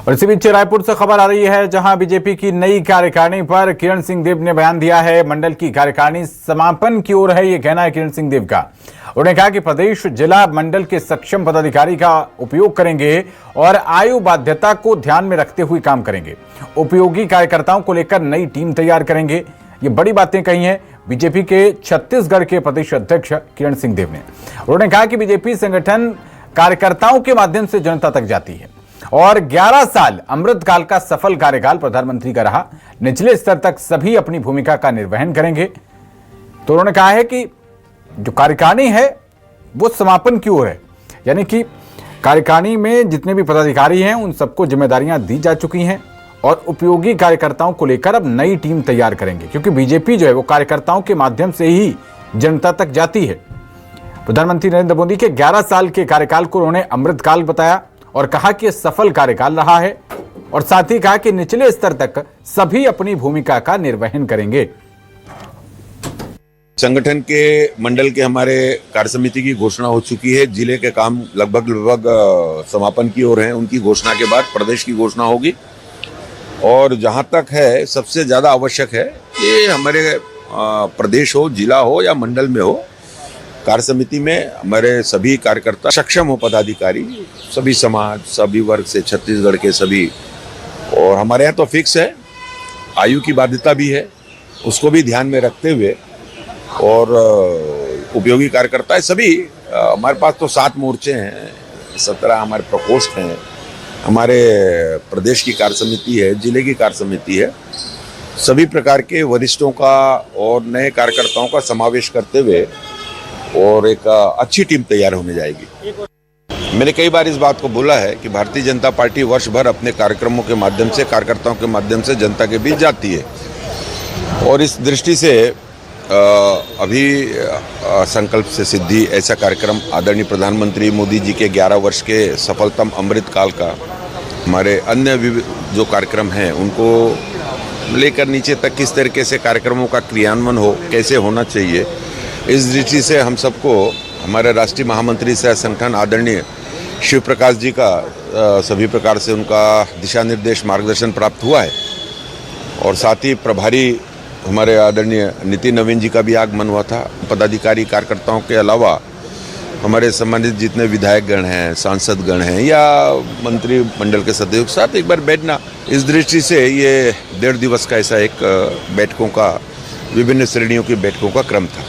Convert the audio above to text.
और इसी बीच रायपुर से खबर आ रही है, जहां बीजेपी की नई कार्यकारिणी पर किरण सिंह देव ने बयान दिया है। मंडल की कार्यकारिणी समापन की ओर है, ये कहना है किरण सिंह देव का। उन्होंने कहा कि प्रदेश जिला मंडल के सक्षम पदाधिकारी का उपयोग करेंगे और आयु बाध्यता को ध्यान में रखते हुए काम करेंगे। उपयोगी कार्यकर्ताओं को लेकर नई टीम तैयार करेंगे। ये बड़ी बातें कही हैं बीजेपी के छत्तीसगढ़ के प्रदेश अध्यक्ष किरण सिंह देव ने। उन्होंने कहा कि बीजेपी संगठन कार्यकर्ताओं के माध्यम से जनता तक जाती है और 11 साल अमृतकाल का सफल कार्यकाल प्रधानमंत्री का रहा। निचले स्तर तक सभी अपनी भूमिका का निर्वहन करेंगे। तो उन्होंने कहा है कि जो कार्यकारिणी है वो समापन की ओर है, यानी कि कार्यकारिणी में जितने भी पदाधिकारी हैं उन सबको जिम्मेदारियां दी जा चुकी हैं और उपयोगी कार्यकर्ताओं को लेकर अब नई टीम तैयार करेंगे, क्योंकि बीजेपी जो है वो कार्यकर्ताओं के माध्यम से ही जनता तक जाती है। प्रधानमंत्री नरेंद्र मोदी के 11 साल के कार्यकाल को उन्होंने अमृतकाल बताया और कहा कि सफल कार्यकाल रहा है, और साथ ही कहा कि निचले स्तर तक सभी अपनी भूमिका का निर्वहन करेंगे। संगठन के मंडल के हमारे कार्य समिति की घोषणा हो चुकी है। जिले के काम लगभग समापन की ओर हैं। उनकी घोषणा के बाद प्रदेश की घोषणा होगी। और जहां तक है, सबसे ज्यादा आवश्यक है कि हमारे प्रदेश हो, जिला हो या मंडल में हो, कार्य समिति में हमारे सभी कार्यकर्ता सक्षम हो, पदाधिकारी सभी समाज, सभी वर्ग से, छत्तीसगढ़ के सभी। और हमारे यहाँ तो फिक्स है, आयु की बाध्यता भी है, उसको भी ध्यान में रखते हुए, और उपयोगी कार्यकर्ता सभी। हमारे पास तो 7 मोर्चे हैं, 17 हमारे प्रकोष्ठ हैं, हमारे प्रदेश की कार्य समिति है, जिले की कार्य समिति है। सभी प्रकार के वरिष्ठों का और नए कार्यकर्ताओं का समावेश करते हुए और एक अच्छी टीम तैयार होने जाएगी। मैंने कई बार इस बात को बोला है कि भारतीय जनता पार्टी वर्ष भर अपने कार्यक्रमों के माध्यम से, कार्यकर्ताओं के माध्यम से जनता के बीच जाती है। और इस दृष्टि से अभी संकल्प से सिद्धि ऐसा कार्यक्रम आदरणीय प्रधानमंत्री मोदी जी के 11 वर्ष के सफलतम अमृतकाल का, हमारे अन्य जो कार्यक्रम हैं उनको लेकर नीचे तक किस तरीके से कार्यक्रमों का क्रियान्वयन हो, कैसे होना चाहिए, इस दृष्टि से हम सबको हमारे राष्ट्रीय महामंत्री सह संगठन आदरणीय शिव प्रकाश जी का सभी प्रकार से उनका दिशा निर्देश, मार्गदर्शन प्राप्त हुआ है। और साथ ही प्रभारी हमारे आदरणीय नितिन नवीन जी का भी आगमन हुआ था। पदाधिकारी कार्यकर्ताओं के अलावा हमारे संबंधित जितने विधायकगण हैं, सांसदगण हैं या मंत्री मंडल के सदस्यों के साथ एक बार बैठना, इस दृष्टि से ये 1.5 दिवस का ऐसा एक बैठकों का, विभिन्न श्रेणियों की बैठकों का क्रम था।